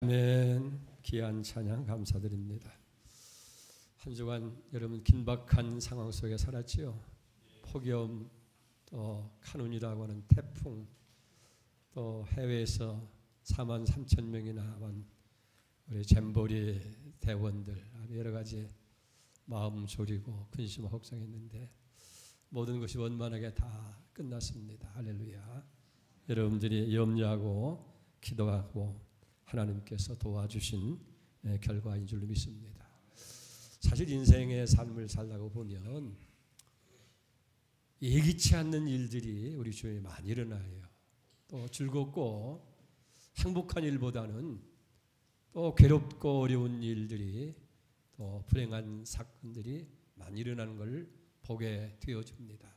아멘. 귀한 찬양 감사드립니다. 한 주간 여러분 긴박한 상황 속에 살았지요. 폭염, 또 카눈이라고 하는 태풍, 또 해외에서 4만 3천 명이나 온 우리 잼버리 대원들 여러 가지 마음 졸이고 근심 걱정했는데 모든 것이 원만하게 다 끝났습니다. 할렐루야. 여러분들이 염려하고 기도하고 하나님께서 도와주신 결과인 줄로 믿습니다. 사실 인생의 삶을 살다가 보면 예기치 않는 일들이 우리 주위에 많이 일어나요. 또 즐겁고 행복한 일보다는 또 괴롭고 어려운 일들이 또 불행한 사건들이 많이 일어나는 걸 보게 되어집니다.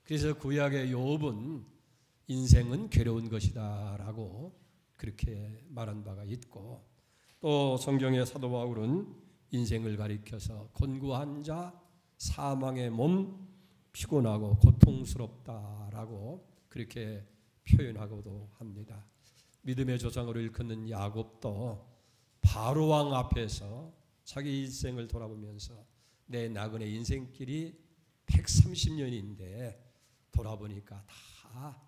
그래서 구약의 욥은 인생은 괴로운 것이다 라고 그렇게 말한 바가 있고, 또 성경의 사도 바울은 인생을 가리켜서 곤고한 자, 사망의 몸, 피곤하고 고통스럽다라고 그렇게 표현하고도 합니다. 믿음의 조상으로 일컫는 야곱도 바로왕 앞에서 자기 일생을 돌아보면서 내 나그네 인생길이 130년인데 돌아보니까 다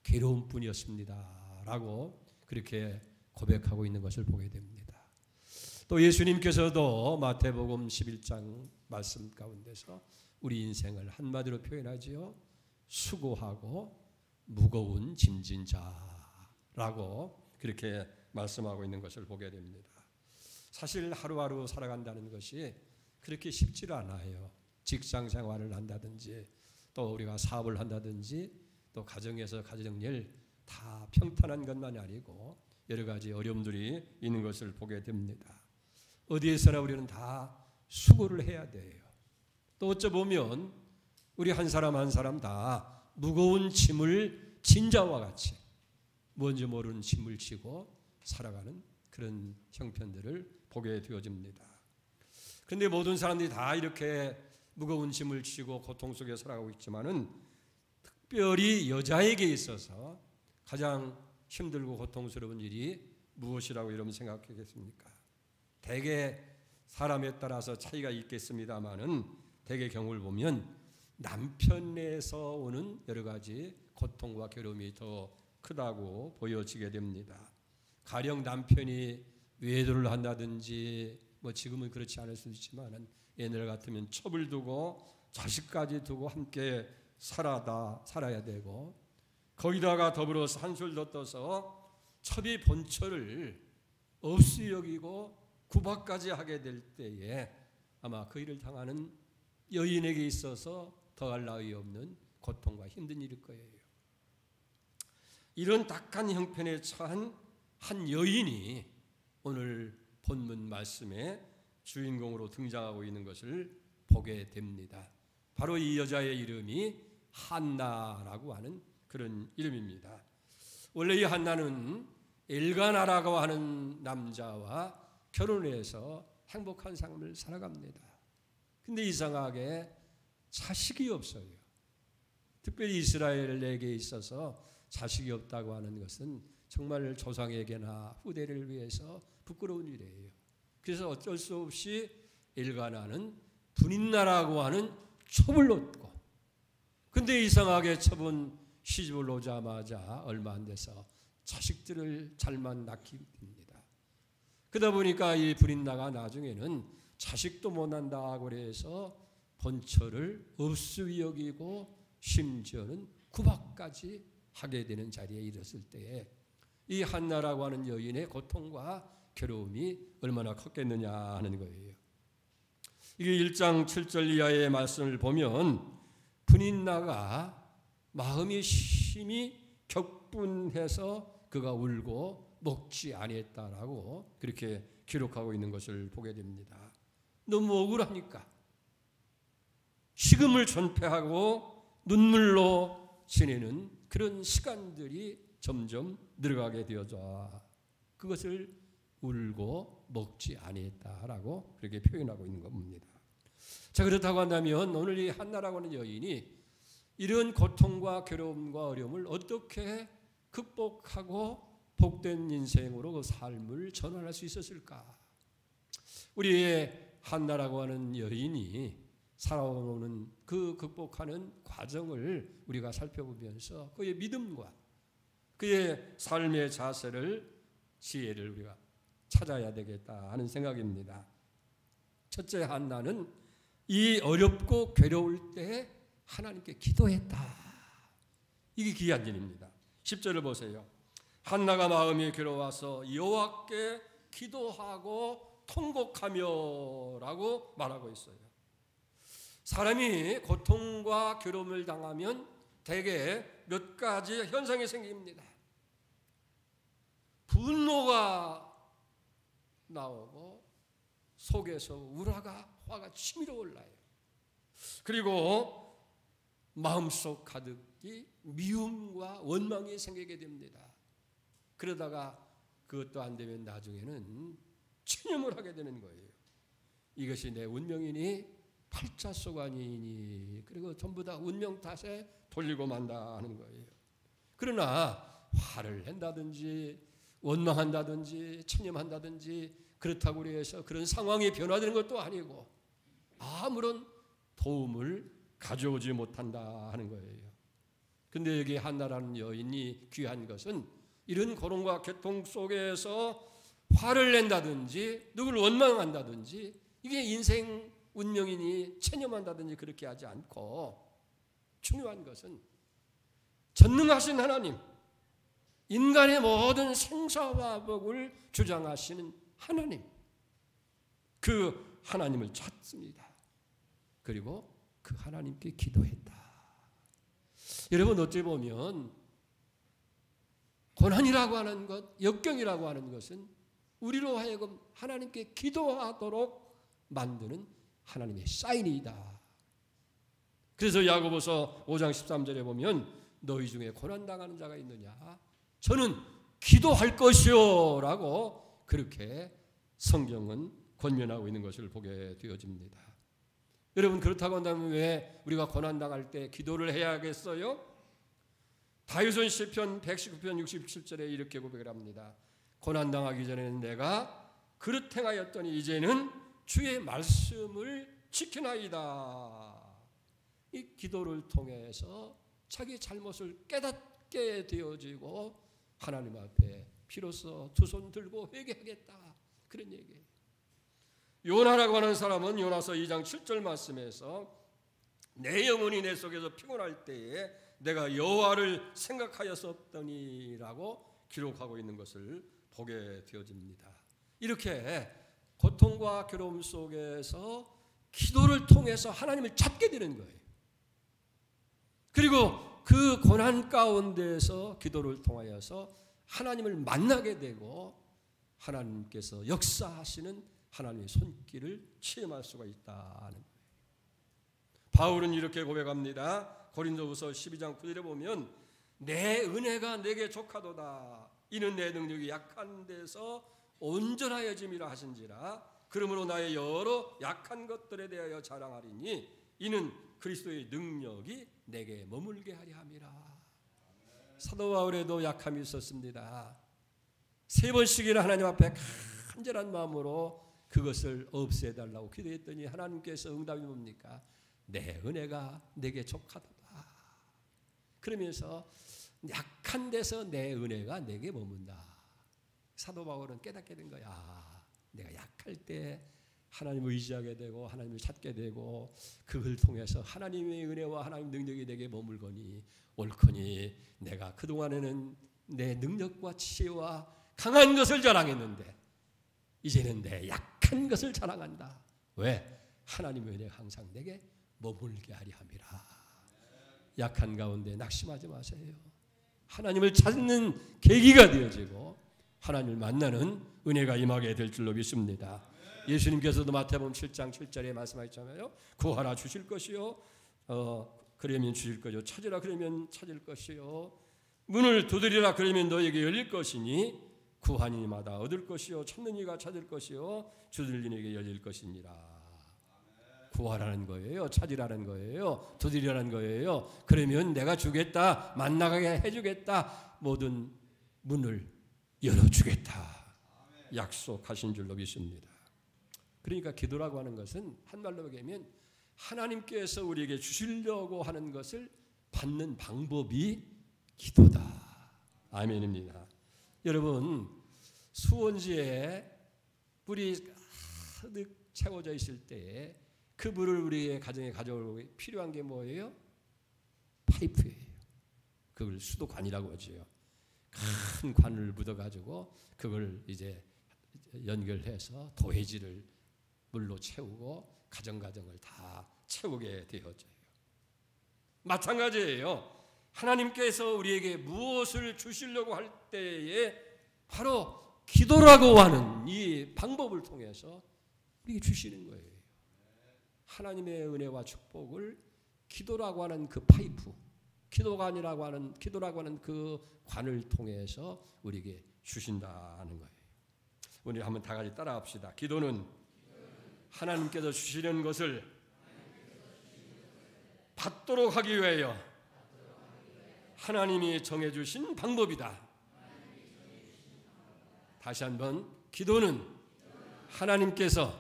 괴로운 뿐이었습니다 라고 그렇게 고백하고 있는 것을 보게 됩니다. 또 예수님께서도 마태복음 11장 말씀 가운데서 우리 인생을 한마디로 표현하지요. 수고하고 무거운 짐진 자라고 그렇게 말씀하고 있는 것을 보게 됩니다. 사실 하루하루 살아간다는 것이 그렇게 쉽지 않아요. 직장 생활을 한다든지 또 우리가 사업을 한다든지 또 가정에서 가정일 다 평탄한 것만이 아니고 여러 가지 어려움들이 있는 것을 보게 됩니다. 어디에서나 우리는 다 수고를 해야 돼요. 또 어찌 보면 우리 한 사람 한 사람 다 무거운 짐을 진 자와 같이 뭔지 모르는 짐을 지고 살아가는 그런 형편들을 보게 되어집니다. 그런데 모든 사람들이 다 이렇게 무거운 짐을 지고 고통 속에 살아가고 있지만은 특별히 여자에게 있어서 가장 힘들고 고통스러운 일이 무엇이라고 여러분 생각하겠습니까? 대개 사람에 따라서 차이가 있겠습니다만은 대개 경우를 보면 남편에서 오는 여러 가지 고통과 괴로움이 더 크다고 보여지게 됩니다. 가령 남편이 외도를 한다든지 뭐 지금은 그렇지 않을 수도 있지만은 옛날 같으면 첩을 두고 자식까지 두고 함께 살아야 되고 거기다가 더불어서 한술 더 떠서 첩이 본처를 없이 여기고 구박까지 하게 될 때에 아마 그 일을 당하는 여인에게 있어서 더할 나위 없는 고통과 힘든 일일 거예요. 이런 딱한 형편에 처한 한 여인이 오늘 본문 말씀에 주인공으로 등장하고 있는 것을 보게 됩니다. 바로 이 여자의 이름이 한나라고 하는 그런 이름입니다. 원래 이 한나는 엘가나라고 하는 남자와 결혼해서 행복한 삶을 살아갑니다. 근데 이상하게 자식이 없어요. 특별히 이스라엘에게 있어서 자식이 없다고 하는 것은 정말 조상에게나 후대를 위해서 부끄러운 일이에요. 그래서 어쩔 수 없이 엘가나는 분인나라고 하는 첩을 얻고, 근데 이상하게 첩은 시집을 오자마자 얼마 안 돼서 자식들을 잘만 낳게 됩니다. 그러다 보니까 이 분인나가 나중에는 자식도 못 난다고 그래서 본처를 없이 여기고 심지어는 구박까지 하게 되는 자리에 이르렀을 때에 이 한나라고 하는 여인의 고통과 괴로움이 얼마나 컸겠느냐 하는 거예요. 이게 1장 7절 이하의 말씀을 보면 분인나가 마음이 심히 격분해서 그가 울고 먹지 아니했다라고 그렇게 기록하고 있는 것을 보게 됩니다. 너무 억울하니까 식음을 전폐하고 눈물로 지내는 그런 시간들이 점점 늘어가게 되어져 그것을 울고 먹지 아니했다라고 그렇게 표현하고 있는 겁니다. 자, 그렇다고 한다면 오늘 이 한나라고 하는 여인이 이런 고통과 괴로움과 어려움을 어떻게 극복하고 복된 인생으로 그 삶을 전환할 수 있었을까? 우리의 한나라고 하는 여인이 살아오는 그 극복하는 과정을 우리가 살펴보면서 그의 믿음과 그의 삶의 자세를, 지혜를 우리가 찾아야 되겠다 하는 생각입니다. 첫째, 한나는 이 어렵고 괴로울 때 하나님께 기도했다. 이게 귀한 일입니다. 10절을 보세요. 한나가 마음이 괴로워서 여호와께 기도하고 통곡하며 라고 말하고 있어요. 사람이 고통과 괴로움을 당하면 대개 몇 가지 현상이 생깁니다. 분노가 나오고 속에서 화가 치밀어 올라요. 그리고 마음속 가득히 미움과 원망이 생기게 됩니다. 그러다가 그것도 안 되면 나중에는 체념을 하게 되는 거예요. 이것이 내 운명이니 팔자소관이니 그리고 전부 다 운명 탓에 돌리고 만다 하는 거예요. 그러나 화를 낸다든지 원망한다든지 체념한다든지 그렇다고 해서 그런 상황이 변화되는 것도 아니고 아무런 도움을 가져오지 못한다 하는 거예요. 근데 여기 한나라는 여인이 귀한 것은 이런 고통과 고통 속에서 화를 낸다든지 누구를 원망한다든지 이게 인생 운명이니 체념한다든지 그렇게 하지 않고 중요한 것은 전능하신 하나님, 인간의 모든 생사와 복을 주장하시는 하나님, 그 하나님을 찾습니다. 그리고 그 하나님께 기도했다. 여러분 어찌 보면 고난이라고 하는 것, 역경이라고 하는 것은 우리로 하여금 하나님께 기도하도록 만드는 하나님의 사인이다. 그래서 야고보서 5장 13절에 보면 너희 중에 고난당하는 자가 있느냐? 저는 기도할 것이요 라고 그렇게 성경은 권면하고 있는 것을 보게 되어집니다. 여러분 그렇다고 한다면 왜 우리가 고난당할 때 기도를 해야겠어요? 다윗은 시편 119편 67절에 이렇게 고백을 합니다. 고난당하기 전에는 내가 그릇 행하였더니 이제는 주의 말씀을 지키나이다. 이 기도를 통해서 자기 잘못을 깨닫게 되어지고 하나님 앞에 비로소 두 손 들고 회개하겠다. 그런 얘기예요. 요나라고 하는 사람은 요나서 2장 7절 말씀에서 내 영혼이 내 속에서 피곤할 때에 내가 여호와를 생각하였었더니라고 기록하고 있는 것을 보게 되어집니다. 이렇게 고통과 괴로움 속에서 기도를 통해서 하나님을 찾게 되는 거예요. 그리고 그 고난 가운데서 기도를 통하여서 하나님을 만나게 되고 하나님께서 역사하시는 하나님의 손길을 체험할 수가 있다는 거예요. 바울은 이렇게 고백합니다. 고린도후서 12장 9절에 보면 내 은혜가 내게 족하도다. 이는 내 능력이 약한 데서 온전하여짐이라 하신지라. 그러므로 나의 여러 약한 것들에 대하여 자랑하리니 이는 그리스도의 능력이 내게 머물게 하려 함이라. 사도 바울에도 약함이 있었습니다. 3번씩이나 하나님 앞에 간절한 마음으로 그것을 없애달라고 기도했더니 하나님께서 응답이 뭡니까? 내 은혜가 내게 족하도다. 그러면서 약한 데서 내 은혜가 내게 머문다. 사도 바울은 깨닫게 된 거야. 내가 약할 때 하나님을 의지하게 되고 하나님을 찾게 되고 그걸 통해서 하나님의 은혜와 하나님 능력이 내게 머물거니 옳거니 내가 그동안에는 내 능력과 지혜와 강한 것을 자랑했는데 이제는 내 약한 것을 자랑한다. 왜? 하나님의 은혜가 항상 내게 머물게 하려 함이라. 약한 가운데 낙심하지 마세요. 하나님을 찾는 계기가 되어지고 하나님을 만나는 은혜가 임하게 될 줄로 믿습니다. 예수님께서도 마태복음 7장 7절에 말씀하셨잖아요. 구하라 주실 것이요 그러면 주실 것이요 찾으라 그러면 찾을 것이요 문을 두드리라 그러면 너에게 열릴 것이니 구하는 이마다 얻을 것이요 찾는 이가 찾을 것이요 두드리는 이에게 열릴 것이니라. 구하라는 거예요. 찾으라는 거예요. 두드리라는 거예요. 그러면 내가 주겠다. 만나게 해주겠다. 모든 문을 열어주겠다 약속하신 줄로 믿습니다. 그러니까 기도라고 하는 것은 한말로 얘기하면 하나님께서 우리에게 주시려고 하는 것을 받는 방법이 기도다. 아멘입니다. 여러분, 수원지에 물이 가득 채워져 있을 때 그 물을 우리의 가정에 가져오기 필요한 게 뭐예요? 파이프예요. 그걸 수도관이라고 하죠. 큰 관을 묻어가지고 그걸 이제 연결해서 도해지를 물로 채우고 가정을 다 채우게 되어져요. 마찬가지예요. 하나님께서 우리에게 무엇을 주시려고 할 때에 바로 기도라고 하는 이 방법을 통해서 우리에게 주시는 거예요. 하나님의 은혜와 축복을 기도라고 하는 그 파이프, 기도라고 하는 그 관을 통해서 우리에게 주신다는 거예요. 우리 한번 다 같이 따라합시다. 기도는 하나님께서 주시는 것을 받도록 하기 위하여 하나님이 정해주신 방법이다. 다시 한번, 기도는 하나님께서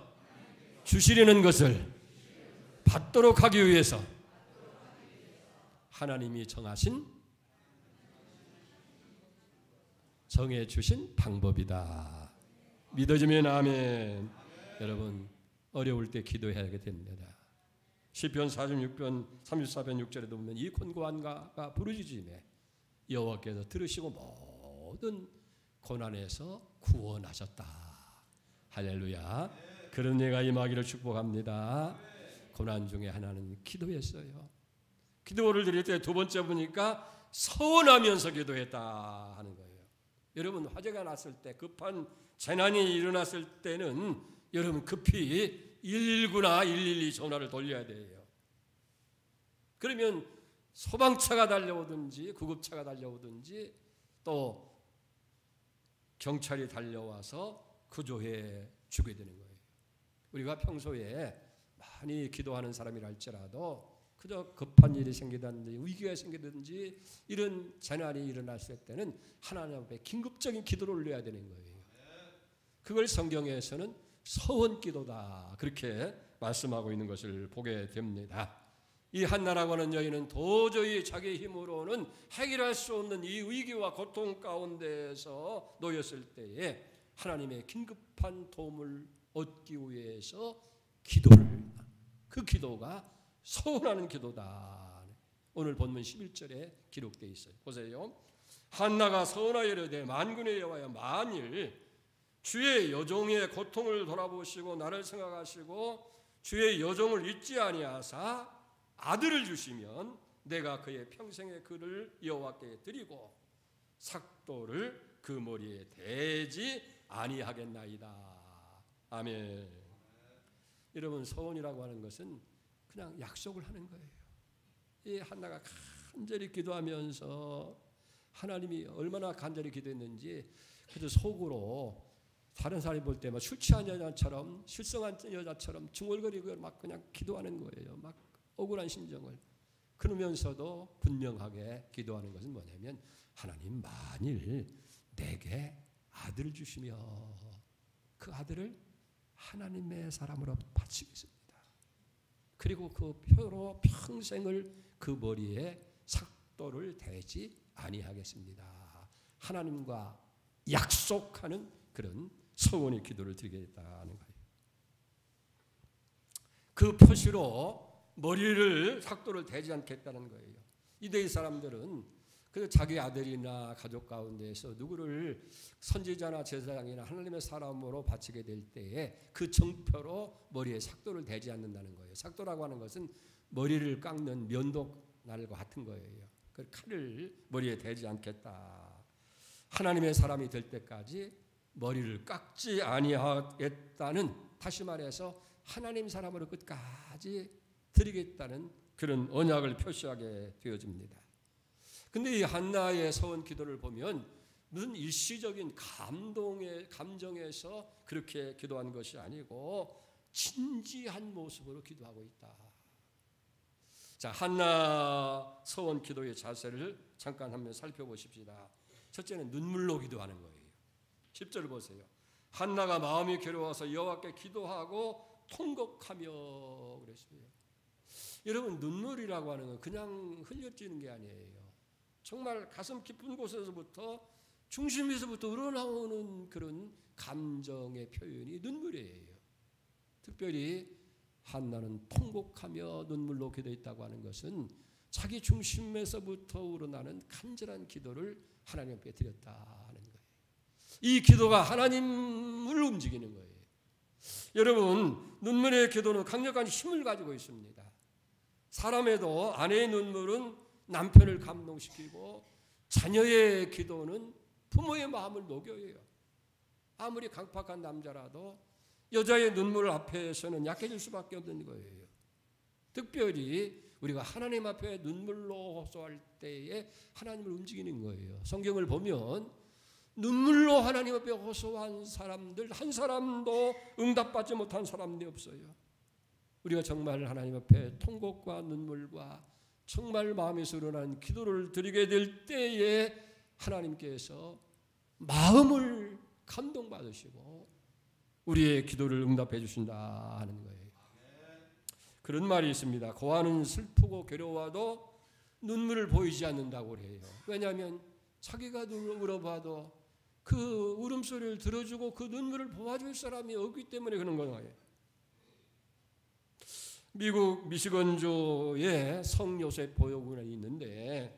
주시려는 것을 받도록 하기 위해서 하나님이 정해주신 방법이다. 믿어지면 아멘. 여러분, 어려울 때 기도해야 됩니다. 시편 46편 34편 6절에도 보면 이 곤고한가가 부르짖으매 여호와께서 들으시고 모든 고난에서 구원하셨다. 할렐루야. 그런 예가 임하기를 축복합니다. 고난 중에 하나는 기도였어요. 기도를 드릴 때 두 번째 보니까 서원하면서 기도했다 하는 거예요. 여러분, 화재가 났을 때, 급한 재난이 일어났을 때는 여러분 급히 119나 112 전화를 돌려야 돼요. 그러면 소방차가 달려오든지 구급차가 달려오든지 또 경찰이 달려와서 구조해 주게 되는 거예요. 우리가 평소에 많이 기도하는 사람이라 할지라도 그저 급한 일이 생기든지 위기가 생기든지 이런 재난이 일어났을 때는 하나님 앞에 긴급적인 기도를 올려야 되는 거예요. 그걸 성경에서는 서원기도다 그렇게 말씀하고 있는 것을 보게 됩니다. 이 한나라고 하는 여인은 도저히 자기 힘으로는 해결할 수 없는 이 위기와 고통 가운데에서 놓였을 때에 하나님의 긴급한 도움을 얻기 위해서 그 기도가 서원하는 기도다. 오늘 본문 11절에 기록되어 있어요. 보세요. 한나가 서원하여 이르되 만군의 여호와여, 만일 주의 여종의 고통을 돌아보시고 나를 생각하시고 주의 여종을 잊지 아니하사 아들을 주시면 내가 그의 평생의 그를 여호와께 드리고 삭도를 그 머리에 대지 아니하겠나이다. 아멘. 여러분, 서원이라고 하는 것은 그냥 약속을 하는 거예요. 이 한나가 간절히 기도하면서 하나님이 얼마나 간절히 기도했는지 그저 속으로 다른 사람이 볼 때 막 술 취한 여자처럼 실성한 여자처럼 중얼거리고 막 그냥 기도하는 거예요. 막 억울한 심정을. 그러면서도 분명하게 기도하는 것은 뭐냐면 하나님, 만일 내게 아들을 주시며 그 아들을 하나님의 사람으로 바치겠습니다. 그리고 그 표로 평생을 그 머리에 삭도를 대지 아니하겠습니다. 하나님과 약속하는 그런 서원의 기도를 드리겠다는 거예요. 그 표시로 머리를 삭도를 대지 않겠다는 거예요. 이데의 사람들은 그 자기 아들이나 가족 가운데에서 누구를 선지자나 제사장이나 하나님의 사람으로 바치게 될 때에 그 정표로 머리에 삭도를 대지 않는다는 거예요. 삭도라고 하는 것은 머리를 깎는 면도날과 같은 거예요. 그 칼을 머리에 대지 않겠다. 하나님의 사람이 될 때까지 머리를 깎지 아니하겠다는, 다시 말해서 하나님 사람으로 끝까지 드리겠다는 그런 언약을 표시하게 되어집니다. 근데 이 한나의 서원 기도를 보면 무슨 일시적인 감정에서 그렇게 기도한 것이 아니고 진지한 모습으로 기도하고 있다. 자, 한나 서원 기도의 자세를 잠깐 한번 살펴보십시다. 첫째는 눈물로 기도하는 거예요. 10절 보세요. 한나가 마음이 괴로워서 여호와께 기도하고 통곡하며 그랬어요. 여러분, 눈물이라고 하는 건 그냥 흘려지는 게 아니에요. 정말 가슴 깊은 곳에서부터, 중심에서부터 우러나오는 그런 감정의 표현이 눈물이에요. 특별히 한나는 통곡하며 눈물로 기도했다고 하는 것은 자기 중심에서부터 우러나는 간절한 기도를 하나님 앞에 드렸다는 거예요. 이 기도가 하나님을 움직이는 거예요. 여러분, 눈물의 기도는 강력한 힘을 가지고 있습니다. 사람에도 아내의 눈물은 남편을 감동시키고, 자녀의 기도는 부모의 마음을 녹여요. 아무리 강팍한 남자라도 여자의 눈물 앞에서는 약해질 수밖에 없는 거예요. 특별히 우리가 하나님 앞에 눈물로 호소할 때에 하나님을 움직이는 거예요. 성경을 보면 눈물로 하나님 앞에 호소한 사람들 한 사람도 응답받지 못한 사람들이 없어요. 우리가 정말 하나님 앞에 통곡과 눈물과 정말 마음에서 우러나는 기도를 드리게 될 때에 하나님께서 마음을 감동받으시고 우리의 기도를 응답해 주신다 하는 거예요. 그런 말이 있습니다. 고아는 슬프고 괴로워도 눈물을 보이지 않는다고 해요. 왜냐하면 자기가 울어봐도 그 울음소리를 들어주고 그 눈물을 보아줄 사람이 없기 때문에 그런 거예요. 미국 미시건주에 성 요셉 보육원이 있는데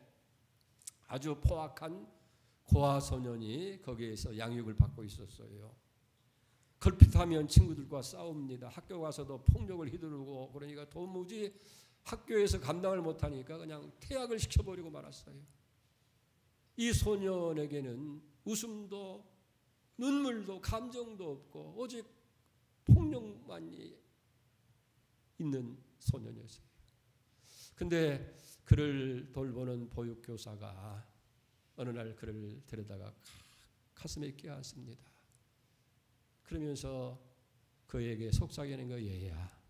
아주 포악한 고아 소년이 거기에서 양육을 받고 있었어요. 걸핏하면 친구들과 싸웁니다. 학교 가서도 폭력을 휘두르고, 그러니까 도무지 학교에서 감당을 못하니까 그냥 퇴학을 시켜버리고 말았어요. 이 소년에게는 웃음도 눈물도 감정도 없고 오직 폭력만이 있는 소년이었어요. 근데 그를 돌보는 보육교사가 어느 날 그를 데려다가 가슴에 껴안습니다. 그러면서 그에게 속삭이는 거예요. 얘야,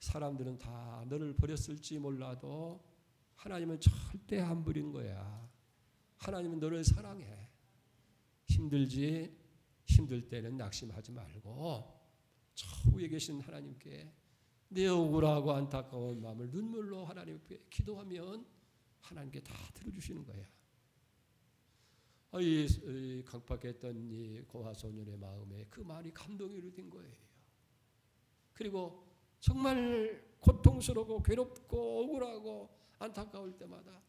사람들은 다 너를 버렸을지 몰라도 하나님은 절대 안 버린 거야. 하나님은 너를 사랑해. 힘들지? 힘들 때는 낙심하지 말고 저 위에 계신 하나님께 내 억울하고 안타까운 마음을 눈물로 하나님께 기도하면 하나님께 다 들어주시는 거야. 이 강팍했던 이 고아 소년의 마음에 그 말이 감동이 된 거예요. 그리고 정말 고통스럽고 괴롭고 억울하고 안타까울 때마다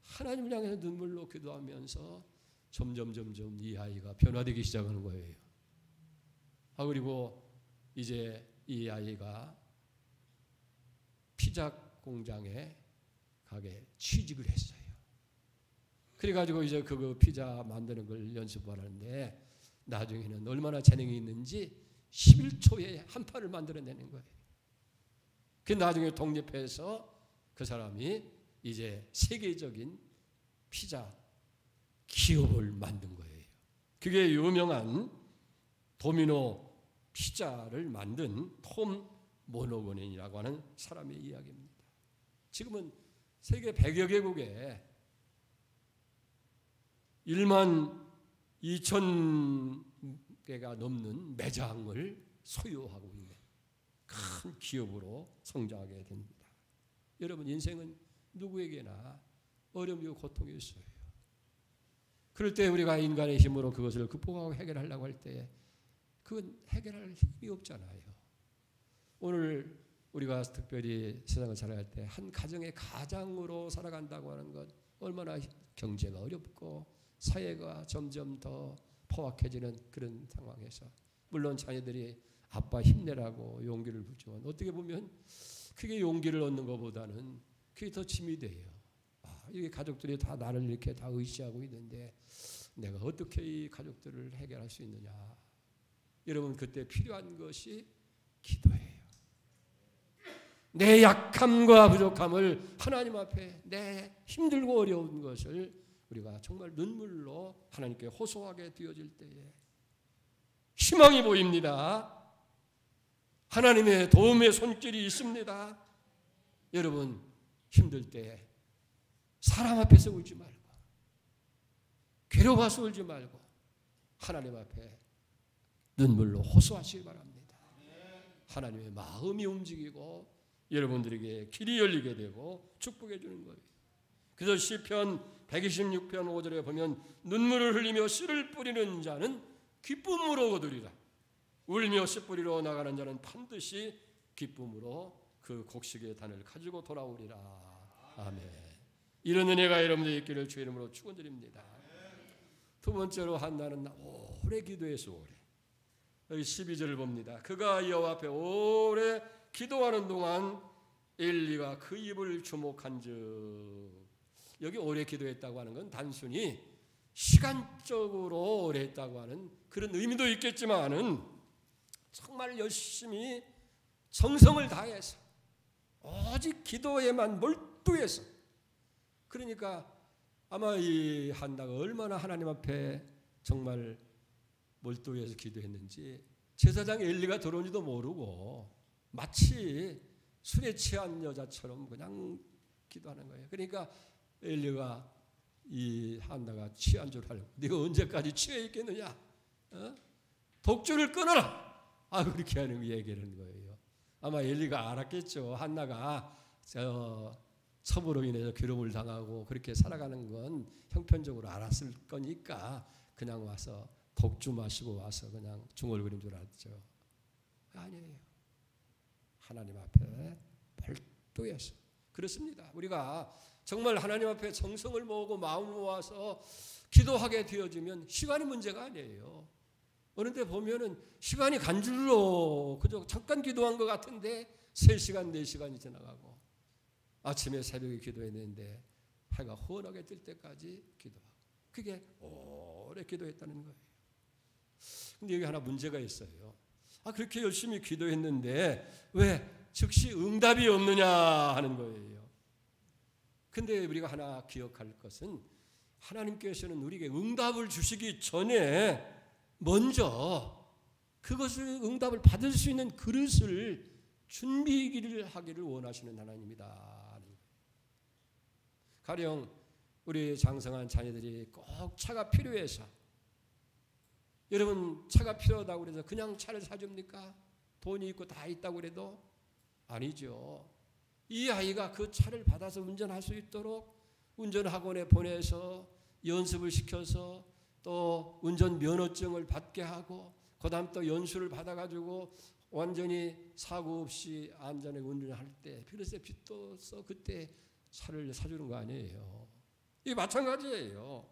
하나님을 향해서 눈물로 기도하면서 점점 이 아이가 변화되기 시작하는 거예요. 그리고 이제 이 아이가 피자 공장에 가게 취직을 했어요. 그래가지고 이제 그 피자 만드는 걸 연습을 하는데 나중에는 얼마나 재능이 있는지 11초에 한 판을 만들어내는 거예요. 그 나중에 독립해서 그 사람이 이제 세계적인 피자 기업을 만든 거예요. 그게 유명한 도미노 피자를 만든 톰 모노건이라고 하는 사람의 이야기입니다. 지금은 세계 100여 개국에 1만 2천 개가 넘는 매장을 소유하고 있는 큰 기업으로 성장하게 됩니다. 여러분, 인생은 누구에게나 어려움이고 고통이 있어요. 그럴 때 우리가 인간의 힘으로 그것을 극복하고 해결하려고 할 때 그건 해결할 힘이 없잖아요. 오늘 우리가 특별히 세상을 살아갈 때 한 가정의 가장으로 살아간다고 하는 것 얼마나 경제가 어렵고 사회가 점점 더 포악해지는 그런 상황에서 물론 자녀들이 아빠 힘내라고 용기를 주지만 어떻게 보면 그게 용기를 얻는 것보다는 그게 더 짐이 돼요. 이게 가족들이 다 나를 이렇게 다 의지하고 있는데 내가 어떻게 이 가족들을 해결할 수 있느냐. 여러분, 그때 필요한 것이 기도예요. 내 약함과 부족함을 하나님 앞에 내 힘들고 어려운 것을 우리가 정말 눈물로 하나님께 호소하게 되어질 때에 희망이 보입니다. 하나님의 도움의 손길이 있습니다. 여러분, 힘들 때 사람 앞에서 울지 말고 괴로워서 울지 말고 하나님 앞에 눈물로 호소하시기 바랍니다. 하나님의 마음이 움직이고 여러분들에게 길이 열리게 되고 축복해 주는 거예요. 그래서 시편 126편 5절에 보면 눈물을 흘리며 씨를 뿌리는 자는 기쁨으로 거두리라. 울며 씨 뿌리러 나가는 자는 반드시 기쁨으로 그 곡식의 단을 가지고 돌아오리라. 아멘. 이런 은혜가 여러분들의 있기를 주의 이름으로 축원드립니다. 두 번째로 한나는 오래 기도해서 오래. 여기 12절을 봅니다. 그가 여호와 앞에 오래 기도하는 동안 엘리가 그 입을 주목한즉. 여기 오래 기도했다고 하는 건 단순히 시간적으로 오래 했다고 하는 그런 의미도 있겠지만은 정말 열심히 정성을 다해서 오직 기도에만 몰두해서, 그러니까 아마 이 한나가 얼마나 하나님 앞에 정말 몰두해서 기도했는지 제사장 엘리가 들어온지도 모르고 마치 술에 취한 여자처럼 그냥 기도하는 거예요. 그러니까 엘리가 이 한나가 취한 줄 알고 네가 언제까지 취해 있겠느냐? 독주를 끊어라. 그렇게 하는 얘기하는 거예요. 아마 엘리가 알았겠죠. 한나가 첩으로 인해서 괴로움을 당하고 그렇게 살아가는 건 형편적으로 알았을 거니까 그냥 와서 독주 마시고 와서 그냥 중얼거린 줄 알았죠. 아니에요. 하나님 앞에 몰두해서. 그렇습니다. 우리가 정말 하나님 앞에 정성을 모으고 마음을 모아서 기도하게 되어지면 시간이 문제가 아니에요. 어느 때 보면은 시간이 간 줄로 그저 잠깐 기도한 것 같은데 3시간, 4시간이 지나가고 아침에 새벽에 기도했는데 해가 훤하게 뜰 때까지 기도하고 그게 오래 기도했다는 거예요. 근데 여기 하나 문제가 있어요. 그렇게 열심히 기도했는데 왜 즉시 응답이 없느냐 하는 거예요. 근데 우리가 하나 기억할 것은 하나님께서는 우리에게 응답을 주시기 전에 먼저 그것을 응답을 받을 수 있는 그릇을 준비를 하기를 원하시는 하나님이다. 가령 우리 장성한 자녀들이 꼭 차가 필요해서, 여러분 차가 필요하다고 해서 그냥 차를 사줍니까? 돈이 있고 다 있다고 해도 아니죠. 이 아이가 그 차를 받아서 운전할 수 있도록 운전학원에 보내서 연습을 시켜서 또 운전면허증을 받게 하고 그 다음 또 연수를 받아가지고 완전히 사고 없이 안전하게 운전할 때 비로소 빚도 써 그때 차를 사주는 거 아니에요. 이게 마찬가지예요.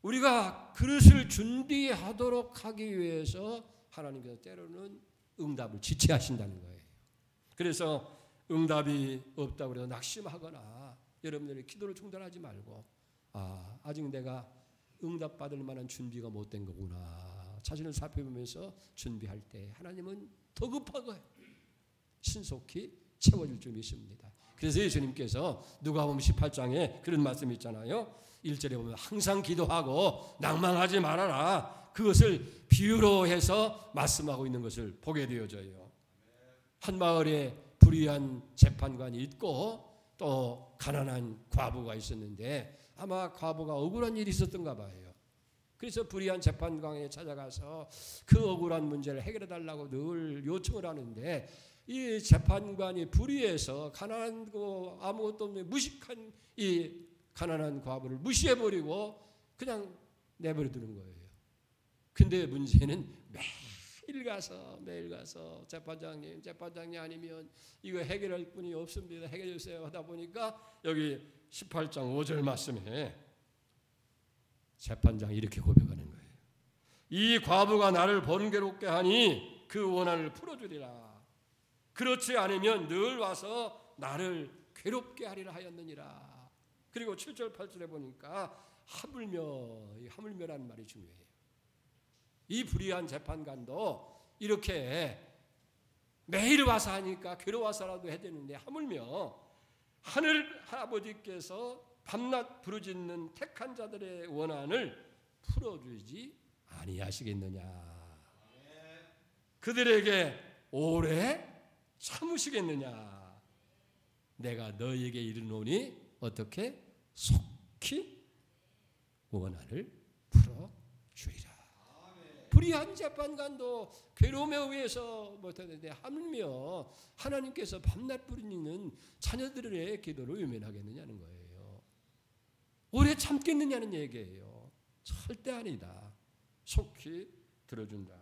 우리가 그릇을 준비하도록 하기 위해서 하나님께서 때로는 응답을 지체하신다는 거예요. 그래서 응답이 없다고 해서 낙심하거나 여러분들의 기도를 중단하지 말고 아직 내가 응답받을 만한 준비가 못된 거구나. 자신을 살펴보면서 준비할 때 하나님은 더 급하고 신속히 채워줄 줄 믿습니다. 그래서 예수님께서 누가복음 18장에 그런 말씀이 있잖아요. 1절에 보면 항상 기도하고 낭망하지 말아라. 그것을 비유로 해서 말씀하고 있는 것을 보게 되어져요. 한 마을에 불의한 재판관이 있고 또 가난한 과부가 있었는데 아마 과부가 억울한 일이 있었던가 봐요. 그래서 불의한 재판관에 찾아가서 그 억울한 문제를 해결해 달라고 늘 요청을 하는데 이 재판관이 불의해서 가난하고 아무것도 없는 무식한 이 가난한 과부를 무시해버리고 그냥 내버려 두는 거예요. 근데 문제는 매일 가서 재판장님 아니면 이거 해결할 분이 없습니다. 해결해 주세요 하다 보니까 여기 18장 5절 말씀에 재판장이 이렇게 고백하는 거예요. 이 과부가 나를 번거롭게 하니 그 원한을 풀어주리라. 그렇지 않으면 늘 와서 나를 괴롭게 하리라 하였느니라. 그리고 7절 8절에 보니까 하물며라는 말이 중요해요. 이 불의한 재판관도 이렇게 매일 와서 하니까 괴로워서라도 해야 되는데 하물며 하늘 아버지께서 밤낮 부르짖는 택한 자들의 원한을 풀어주지 아니하시겠느냐. 그들에게 오래 참으시겠느냐. 내가 너희에게 이르노니 어떻게 속히 원한을 풀어주리라. 불의한 재판관도 괴로움에 의해서 못하는데 하물며 하나님께서 밤낮 부르짖는 자녀들의 기도를 외면하겠느냐는 거예요. 오래 참겠느냐는 얘기예요. 절대 아니다. 속히 들어준다.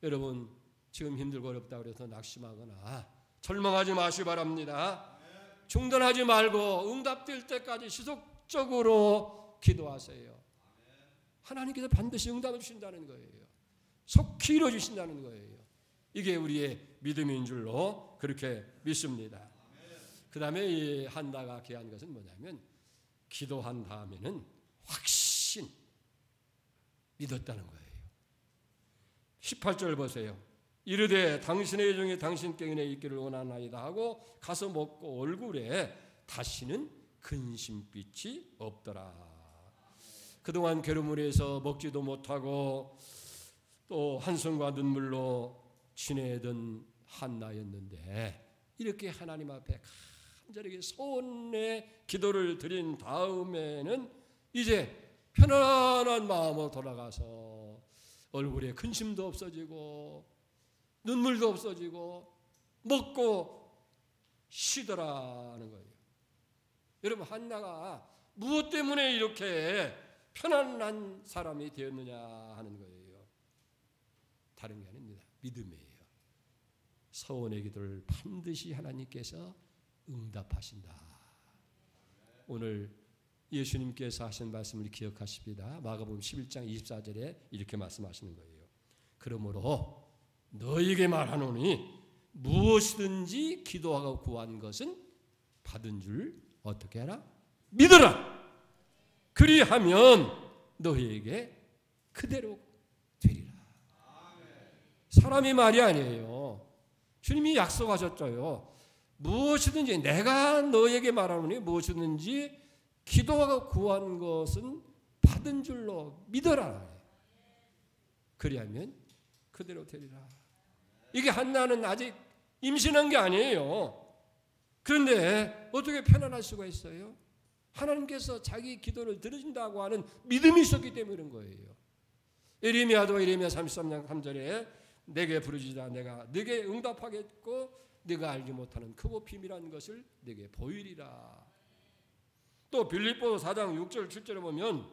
여러분 지금 힘들고 어렵다고 해서 낙심하거나 절망하지 마시기 바랍니다. 중단하지 말고 응답될 때까지 지속적으로 기도하세요. 하나님께서 반드시 응답해 주신다는 거예요. 속히 이루어 주신다는 거예요. 이게 우리의 믿음인 줄로 그렇게 믿습니다. 그 다음에 이 한나가 귀한 것은 뭐냐면 기도한 다음에는 확신 믿었다는 거예요. 18절 보세요. 이르되 당신의 종이 당신께 있기를 원하나이다 하고 가서 먹고 얼굴에 다시는 근심빛이 없더라. 그동안 괴로움에서 먹지도 못하고 또 한숨과 눈물로 지내던 한나였는데 이렇게 하나님 앞에 간절하게 소원의 기도를 드린 다음에는 이제 편안한 마음으로 돌아가서 얼굴에 근심도 없어지고 눈물도 없어지고 먹고 쉬더라는 거예요. 여러분 한나가 무엇 때문에 이렇게 편안한 사람이 되었느냐 하는 거예요. 다른 게 아닙니다. 믿음이에요. 서원의 기도를 반드시 하나님께서 응답하신다. 오늘 예수님께서 하신 말씀을 기억하십니다. 마가복음 11장 24절에 이렇게 말씀하시는 거예요. 그러므로 너에게 말하노니 무엇이든지 기도하고 구한 것은 받은 줄 어떻게 하라? 믿어라. 그리하면 너희에게 그대로 되리라. 사람이 말이 아니에요. 주님이 약속하셨죠. 무엇이든지 내가 너에게 말하노니 무엇이든지 기도하고 구한 것은 받은 줄로 믿어라. 그리하면 그대로 되리라. 이게 한나는 아직 임신한 게 아니에요. 그런데 어떻게 편안할 수가 있어요? 하나님께서 자기 기도를 들으신다고 하는 믿음이 있었기 때문에 그런 거예요. 예레미야도 예레미야 33장 3절에 내게 부르짖으라 내가 네게 응답하겠고 네가 알지 못하는 크고 비밀한 것을 네게 보이리라. 또 빌립보서 4장 6절 7절에 보면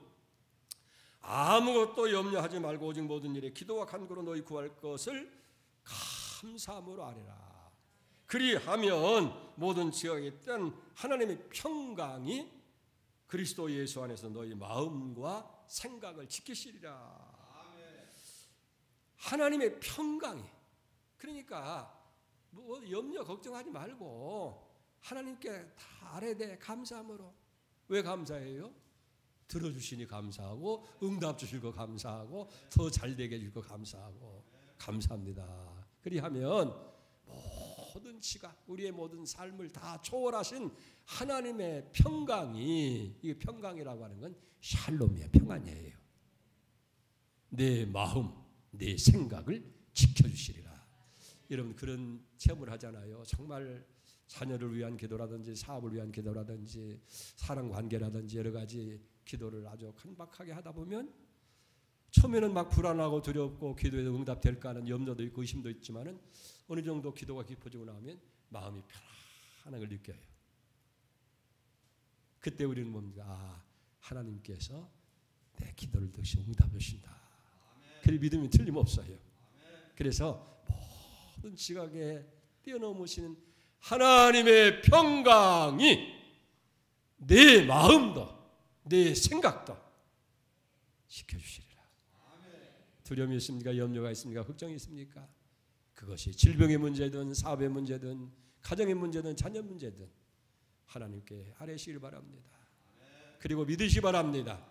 아무것도 염려하지 말고 오직 모든 일에 기도와 간구로 너희 구할 것을 감사함으로 아뢰라. 그리하면 모든 지각에 있던 하나님의 평강이 그리스도 예수 안에서 너희 마음과 생각을 지키시리라. 하나님의 평강이, 그러니까 뭐 염려 걱정하지 말고 하나님께 다 아뢰되 돼 감사함으로. 왜 감사해요? 들어주시니 감사하고 응답 주실 거 감사하고 더 잘되게 해줄 거 감사하고 감사합니다. 그리하면 모든 지각, 우리의 모든 삶을 다 초월하신 하나님의 평강이, 이게 평강이라고 하는 건 샬롬이에요. 평안이에요. 내 마음, 내 생각을 지켜주시리라. 여러분 그런 체험을 하잖아요. 정말 자녀를 위한 기도라든지 사업을 위한 기도라든지 사랑관계라든지 여러 가지 기도를 아주 간박하게 하다 보면 처음에는 막 불안하고 두렵고 기도에 응답될까 하는 염려도 있고 의심도 있지만은 어느 정도 기도가 깊어지고 나면 마음이 편안한 걸 느껴요. 그때 우리는 뭡니까? 아, 하나님께서 내 기도를 듣시 응답해 주신다. 그 믿음이 틀림없어요. 그래서 모든 지각에 뛰어넘으시는 하나님의 평강이 내 마음도 내 생각도 지켜주시리라. 두려움이 있습니까? 염려가 있습니까? 걱정이 있습니까? 그것이 질병의 문제든 사업의 문제든 가정의 문제든 자녀 문제든 하나님께 아뢰시길 바랍니다. 그리고 믿으시기 바랍니다.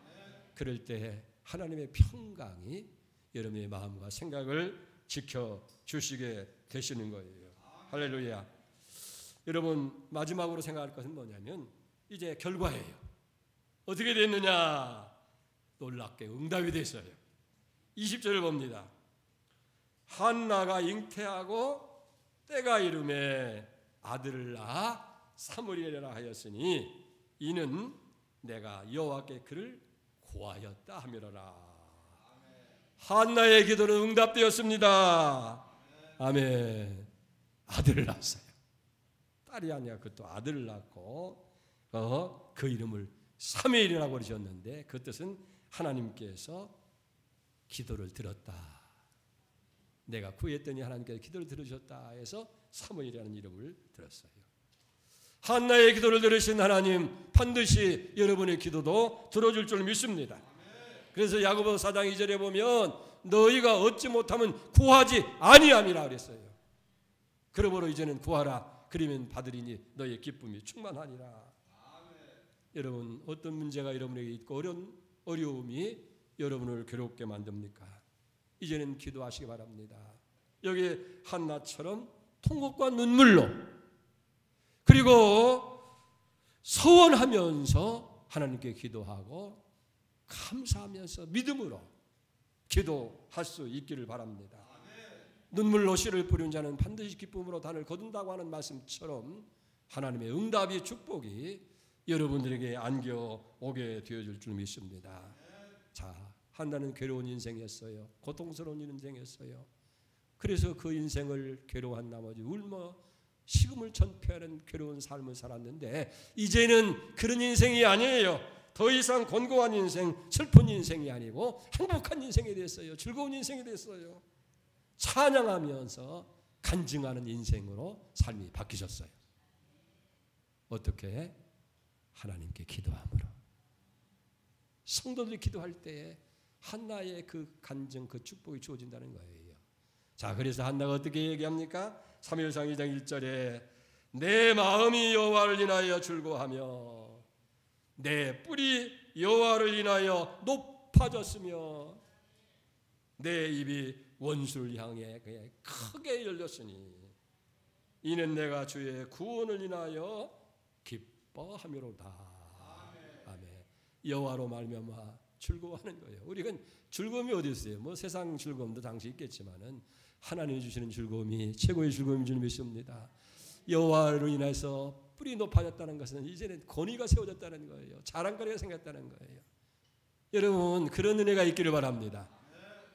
그럴 때 하나님의 평강이 여러분의 마음과 생각을 지켜주시게 되시는 거예요. 할렐루야. 여러분 마지막으로 생각할 것은 뭐냐면 이제 결과예요. 어떻게 됐느냐? 놀랍게 응답이 됐어요. 20절을 봅니다. 한나가 잉태하고 때가 이름에 아들을 낳아 사무엘이라 하였으니 이는 내가 여호와께 그를 고하였다 하미로라. 한나의 기도는 응답되었습니다. 아멘. 아들을 낳았어요. 딸이 아니야. 그것도 아들을 낳고 그 이름을 사무엘이라고 그러셨는데 그 뜻은 하나님께서 기도를 들었다. 내가 구했더니 하나님께서 기도를 들으셨다 해서 사무엘이라는 이름을 들었어요. 한나의 기도를 들으신 하나님 반드시 여러분의 기도도 들어줄 줄 믿습니다. 그래서 야고보서 4장 2절에 보면 너희가 얻지 못하면 구하지 아니함이라 그랬어요. 그러므로 이제는 구하라. 그러면 받으리니 너희의 기쁨이 충만하니라. 여러분 어떤 문제가 여러분에게 있고 어려움이 여러분을 괴롭게 만듭니까? 이제는 기도하시기 바랍니다. 여기 한나처럼 통곡과 눈물로 그리고 서원하면서 하나님께 기도하고 감사하면서 믿음으로 기도할 수 있기를 바랍니다. 눈물로 씨를 뿌린 자는 반드시 기쁨으로 단을 거둔다고 하는 말씀처럼 하나님의 응답이 축복이 여러분들에게 안겨오게 되어줄 줄 믿습니다. 자, 한나는 괴로운 인생이었어요. 고통스러운 인생이었어요. 그래서 그 인생을 괴로워한 나머지 울며 식음을 전폐하는 괴로운 삶을 살았는데 이제는 그런 인생이 아니에요. 더 이상 곤고한 인생, 슬픈 인생이 아니고 행복한 인생이 됐어요. 즐거운 인생이 됐어요. 찬양하면서 간증하는 인생으로 삶이 바뀌셨어요. 어떻게? 하나님께 기도함으로. 성도들이 기도할 때에 한나의 그 간증, 그 축복이 주어진다는 거예요. 자, 그래서 한나가 어떻게 얘기합니까? 사무엘상 2장 1절에 내 마음이 여호와를 인하여 즐거워하며 내 뿔이 여호와를 인하여 높아졌으며 내 입이 원수를 향해 크게 열렸으니 이는 내가 주의 구원을 인하여 기뻐함이로다. 아멘. 여호와로 말미암아 즐거워하는 거예요. 우리가 즐거움이 어디 있어요? 뭐 세상 즐거움도 당시 있겠지만은 하나님이 주시는 즐거움이 최고의 즐거움인 줄 믿습니다. 여호와로 인해서 뿔이 높아졌다는 것은 이제는 권위가 세워졌다는 거예요. 자랑거리가 생겼다는 거예요. 여러분 그런 은혜가 있기를 바랍니다.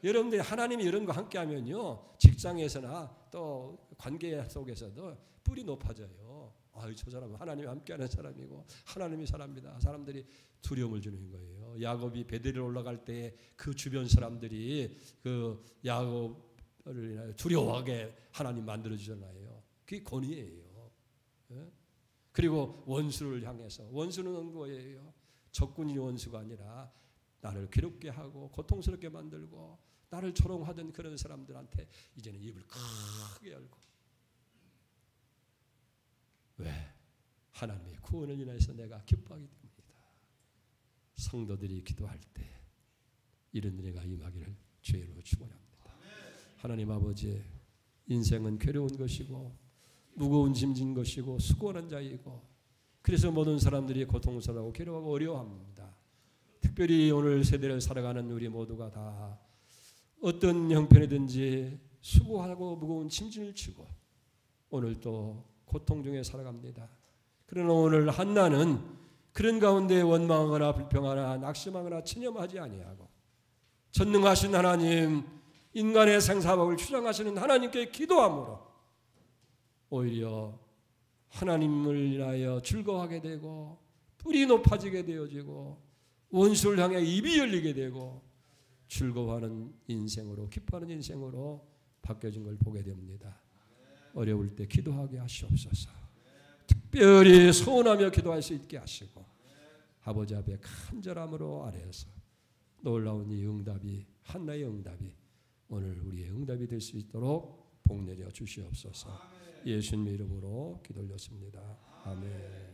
여러분들이 하나님이 이런 거 함께하면요 직장에서나 또 관계 속에서도 뿔이 높아져요. 아유 저 사람은 하나님이 함께하는 사람이고 하나님이 사람이다. 사람들이 두려움을 주는 거예요. 야곱이 베델에 올라갈 때 그 주변 사람들이 그 야곱을 두려워하게 하나님 만들어 주잖아요. 그게 권위예요. 예? 그리고 원수를 향해서 원수는 거예요. 적군이 원수가 아니라 나를 괴롭게 하고 고통스럽게 만들고 나를 조롱하던 그런 사람들한테 이제는 입을 크게 열고 왜? 하나님의 구원을 인해서 내가 기뻐하기 때문이다. 성도들이 기도할 때 이런 은혜가 임하기를 주의로 축원합니다. 하나님 아버지 인생은 괴로운 것이고 무거운 짐진 것이고 수고하는 자이고 그래서 모든 사람들이 고통스러워하고 괴로워하고 어려워합니다. 특별히 오늘 세대를 살아가는 우리 모두가 다 어떤 형편이든지 수고하고 무거운 짐진을 지고 오늘 또 고통 중에 살아갑니다. 그러나 오늘 한나는 그런 가운데 원망하거나 불평하거나 낙심하거나 체념하지 아니하고 전능하신 하나님 인간의 생사복을 주장하시는 하나님께 기도함으로 오히려 하나님을 인하여 즐거워하게 되고 뿔이 높아지게 되어지고 원수를 향해 입이 열리게 되고 즐거워하는 인생으로 기뻐하는 인생으로 바뀌어진 걸 보게 됩니다. 어려울 때 기도하게 하시옵소서. 특별히 소원하며 기도할 수 있게 하시고 아버지 앞에 간절함으로 아뢰어서 놀라운 이 응답이 한나의 응답이 오늘 우리의 응답이 될 수 있도록 복 내려 주시옵소서. 예수님의 이름으로 기도 올렸습니다. 아멘.